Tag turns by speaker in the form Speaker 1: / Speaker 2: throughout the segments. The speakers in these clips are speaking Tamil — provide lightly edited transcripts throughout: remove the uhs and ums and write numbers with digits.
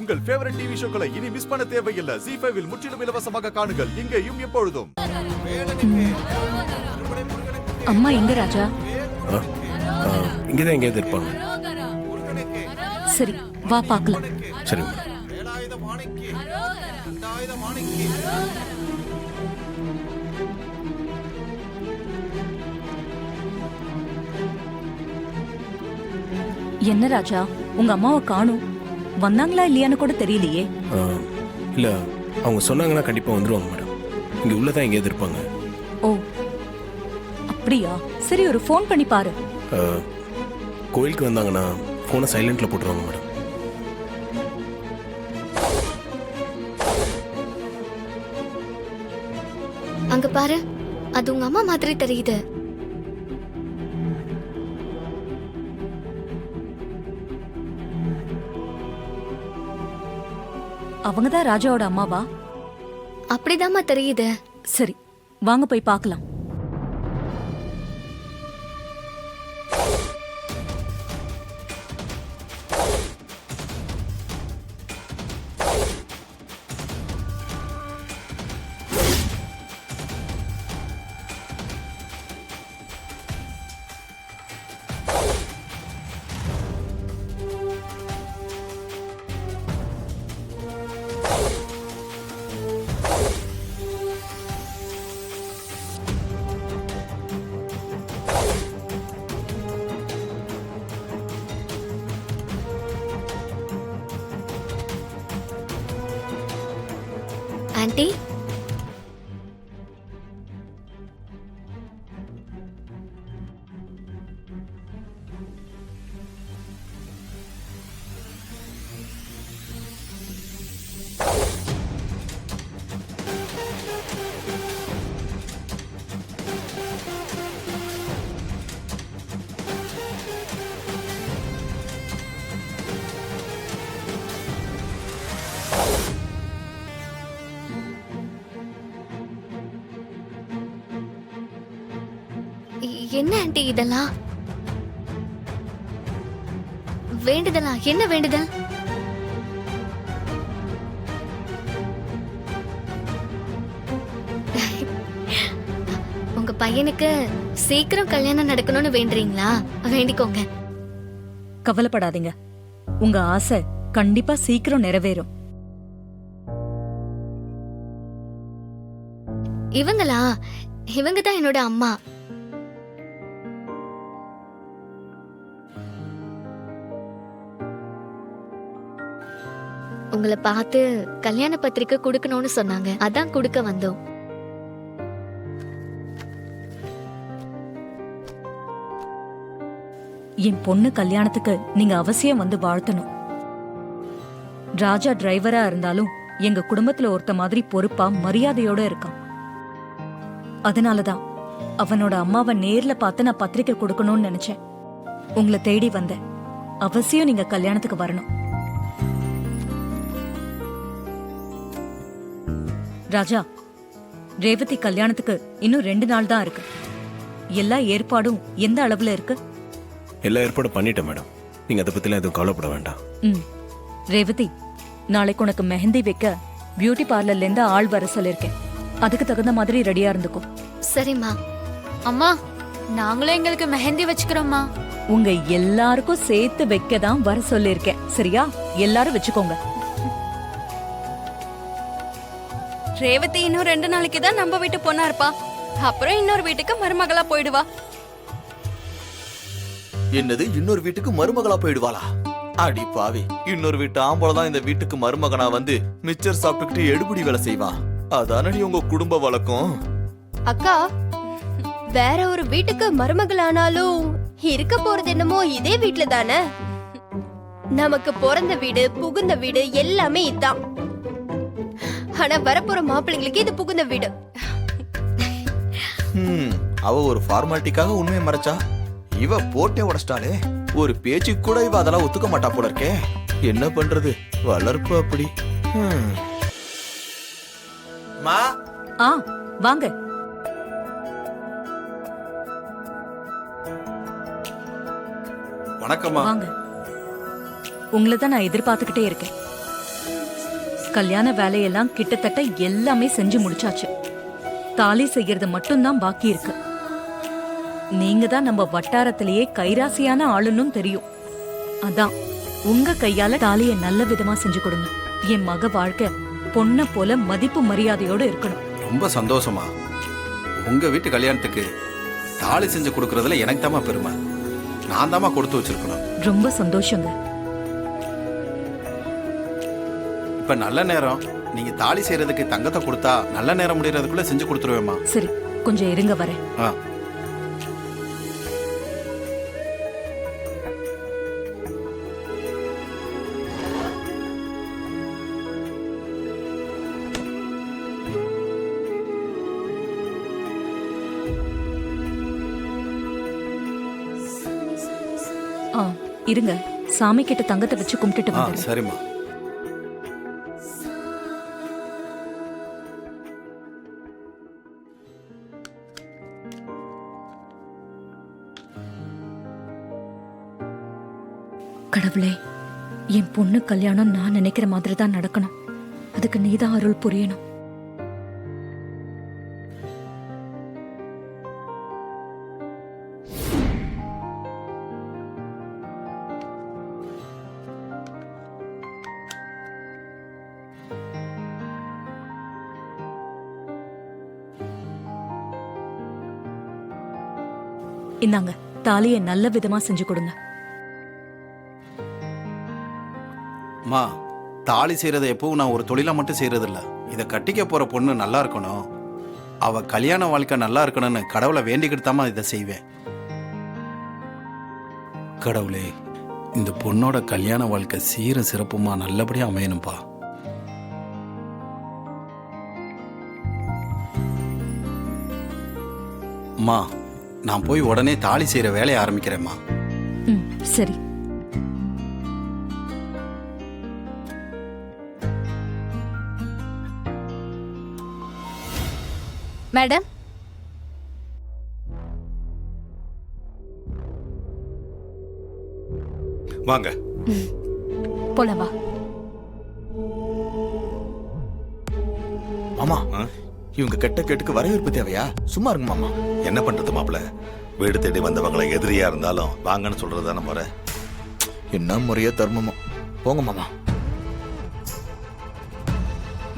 Speaker 1: உங்கள் ஃபேவரட் டிவி ஷோக்களை இனி மிஸ் பண்ண தேவையில்லை. ZEE5 இல் முற்றிலும் இலவசமாக காணுங்கள். இங்கேயும் எப்பொழுதும்.
Speaker 2: அம்மா எங்க ராஜா?
Speaker 3: இங்கதான் எங்கேயாவது இருப்பாங்க.
Speaker 2: சரி வா பார்க்கலாம்.
Speaker 3: சரி.
Speaker 2: என்ன ராஜா, உங்க அம்மாவை காணும். வந்தாங்களா இல்லையான்னு கூட தெரியலையே.
Speaker 3: இல்ல, அவங்க சொன்னாங்கன்னா கண்டிப்பா வந்துருவாங்க மேடம். இங்க உள்ளதான் எங்கேயாவது இருப்பாங்க.
Speaker 2: ஓ அப்படியா? சரி ஒரு ஃபோன் பண்ணி பாரு.
Speaker 3: கோயிலுக்கு வந்தாங்கன்னா போனை சைலண்ட்ல போட்டுருவாங்க மேடம்.
Speaker 4: அங்க பாரு, அது உங்க அம்மா மாதிரி தெரியுது.
Speaker 2: அவங்கதான் ராஜாவோட அம்மாவா?
Speaker 4: அப்படிதாம்மா தெரியுது.
Speaker 2: சரி வாங்க போய் பார்க்கலாம்.
Speaker 4: ஆண்டி, என்ன ஆண்டி இதெல்லாம்? வேண்டுதலா? என்ன வேண்டுதல்? உங்க பையனுக்கு சீக்கிரம் கல்யாணம் நடக்கணும்னு வேண்டுறீங்களா? வேண்டிக்கோங்க.
Speaker 2: கவலைப்படாதீங்க, உங்க ஆசை கண்டிப்பா சீக்கிரம் நிறைவேறும்.
Speaker 4: இவங்களா? இவங்க தான் என்னோட அம்மா. உங்களை பார்த்து கல்யாண பத்திரிக்கை கொடுக்கணும்னு சொன்னாங்க, அதான் கொடுக்க வந்தோம்.
Speaker 2: என் பொண்ணு கல்யாணத்துக்கு நீங்க அவசியம் வந்து வாழ்த்தணும். ராஜா டிரைவரா இருந்தாலும் எங்க குடும்பத்துல ஒருத்த மாதிரி பொறுப்பா மரியாதையோட இருக்கான். அதனாலதான் அவனோட அம்மாவை நேர்ல பார்த்து நான் பத்திரிக்கை கொடுக்கணும்னு நினைச்சேன். உங்களை தேடி வந்தேன். அவசியம் நீங்க கல்யாணத்துக்கு வரணும். ராஜா, ரேவதி கல்யாணத்துக்கு இன்னும் 2 நாள் தான் இருக்கு. எல்லா ஏற்பாடும் எந்த அளவுல இருக்கு?
Speaker 3: எல்லா ஏற்பாடும் பண்ணிட்டேன் மேடம். நீங்க அதை பத்திலாம் எதுவும் கவலைப்பட வேண்டாம்.
Speaker 2: ரேவதி, நாளைக்கு உனக்கு மெஹந்தி வைக்க பியூட்டி பார்லர்ல இருந்து ஆள் வர சொல்லிருக்கேன். அதுக்கு தகுந்த மாதிரி ரெடியா இருந்துக்கோ.
Speaker 4: சரிம்மா.
Speaker 5: அம்மா, நாங்களும் எங்களுக்கு மெஹந்தி வச்சுக்கிறோம்மா.
Speaker 2: உங்க எல்லாருக்கும் சேர்த்து வைக்க தான் வர சொல்லிருக்கேன். சரியா? எல்லாரும் வச்சுக்கோங்க.
Speaker 5: ரேவதி இன்னும் 2 நாளைக்கு தான் நம்ம வீட்டு பொண்ணா இருப்பா. அப்புறம் இன்னொரு வீட்டுக்கு மருமகளா போயிடுவா.
Speaker 6: என்னது, இன்னொரு வீட்டுக்கு மருமகளா போயிடுவாளா? அடி பாவி, இன்னொரு வீட்டு ஆம்பளதான் இந்த வீட்டுக்கு மருமகனா வந்து மிச்சர் சாப்பிட்டுக்கிட்டு எடுபடி வேலை செய்வா. அதானடி உங்க குடும்ப வழக்கம்.
Speaker 7: அக்கா, வேற ஒரு வீட்டுக்கு மருமகளானாலும் இருக்க போறது என்னமோ இதே வீட்டுல தானே. நமக்கு பிறந்த வீடு, புகுந்த வீடு எல்லாமே இதான். ஆனா வரப்போற மாப்பிள்ளைங்களுக்கு இது புகுந்த வீடு.
Speaker 6: அவ ஒரு ஃபார்மாலிட்டிக்காக உண்மையை மறைச்சா. இவ போட்டே உடச்சிட்டாலே. ஒரு பேச்சு கூட இவ அதெல்லாம் ஒத்துக்க மாட்டா போல இருக்கே. என்ன பண்றது, வளர்ப்பு அப்படி.
Speaker 2: வாங்க.
Speaker 6: வணக்கம்மா.
Speaker 2: வாங்க. உங்களை தான் நான் எதிர்பார்த்துக்கிட்டே இருக்கேன். கல்யாண வேலையெல்லாம் கிட்டத்தட்ட எல்லாமே செஞ்சு முடிச்சாச்சு. தாலி செய்யறது மட்டும்தான் பாக்கி இருக்கு. நீங்க தான் நம்ம வட்டாரத்திலேயே கைராசியான ஆளுன்னும் தெரியும். அதான் உங்க கையால தாலிய நல்ல விதமா செஞ்சு கொடுங்க. என் மக வாழ்க்கை பொண்ண போல மதிப்பு மரியாதையோட இருக்கணும்.
Speaker 8: ரொம்ப சந்தோஷமா. உங்க வீட்டு கல்யாணத்துக்கு தாலி செஞ்சு கொடுக்கறதுல எனக்கு தாமா பெருமை. நான் தாமா கொடுத்து வச்சிருக்கணும்.
Speaker 2: ரொம்ப சந்தோஷங்க.
Speaker 8: இப்ப நல்ல நேரம். நீங்க தாலி செய்யறதுக்கு தங்கத்தை கொடுத்தா நல்ல நேரம் முடியறதுக்குள்ள செஞ்சு கொடுத்துருவேம்மா.
Speaker 2: சரி, கொஞ்சம் இருங்க வரேன்.
Speaker 8: ஆ.
Speaker 2: இருங்க, சாமி கிட்ட தங்கத்தை வச்சு கும்பிட்டுட்டு
Speaker 8: ஆ
Speaker 2: வந்துடுறேன்.
Speaker 8: சரிம்மா.
Speaker 2: கடவுளே, என் பொண்ணு கல்யாணம் நான் நினைக்கிற மாதிரி தான் நடக்கணும். அதுக்கு நீதான் அருள் புரியணும். இந்தாங்க, தாலியை நல்ல விதமா செஞ்சு கொடுங்க.
Speaker 8: அம்மா, தாலி செய்யறதை எப்பவும் நான் ஒரு தொழிலா மட்டும் செய்யறது இல்ல. இதை கட்டிக்க போற பொண்ணு நல்லா இருக்கணும், அவ கல்யாண வாழ்க்கை நல்லா இருக்கணும்னு கடவுளை வேண்டிக்கிட்டு தாமா இதை செய்வேன். கடவுளே, இந்த பொண்ணோட கல்யாண வாழ்க்கை சீர சிறப்புமா நல்லபடியா அமையணும்பா. அம்மா, நான் போய் உடனே தாலி செய்யற வேலையை ஆரம்பிக்கிறேம்மா.
Speaker 2: சரி.
Speaker 5: மேடம்,
Speaker 1: வாங்க.
Speaker 2: போலாம் வா.
Speaker 6: மாமா, இவங்க கெட்ட கேட்டுக்கு வரவேற்பு தேவையா? சும்மா இருங்க மாமா.
Speaker 1: என்ன பண்றது மாப்பிள? வீடு தேடி வந்தவங்களை எதிரியா இருந்தாலும் வாங்கன்னு சொல்றதுதானே முறை.
Speaker 6: என்ன முறையோ தர்மமோ. போங்க மாமா.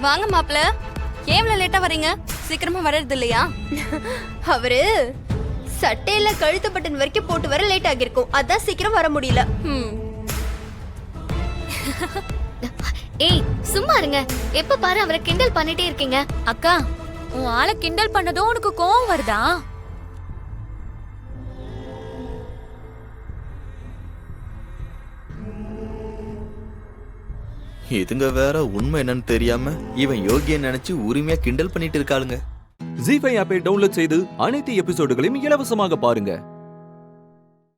Speaker 5: வாங்க மாப்பிள. ஏன் இவ்வளவு லேட்டா வரீங்க? சீக்கிரமா வர்றது இல்லையா?
Speaker 7: அவரு சட்டையில கழுத்து பட்டன் வரைக்கும் போட்டு வர லேட் ஆகிருக்கும். அதான் சீக்கிரம் வர முடியல.
Speaker 4: ஏய் சும்மா இருங்க. எப்ப பாரு அவரை கிண்டல் பண்ணிட்டே இருக்கீங்க.
Speaker 9: அக்கா, உன் ஆளை கிண்டல் பண்ணதும் உனக்கு கோவம் வருதா?
Speaker 6: இதுங்க வேற உண்மை என்னன்னு தெரியாம இவன் யோகிய நினைச்சு உரிமையா கிண்டல் பண்ணிட்டு இருக்காளுங்க.
Speaker 10: ஜீ5 ஆப்பை டவுன்லோட் செய்து அனைத்து எபிசோடுகளையும் இலவசமாக பாருங்க.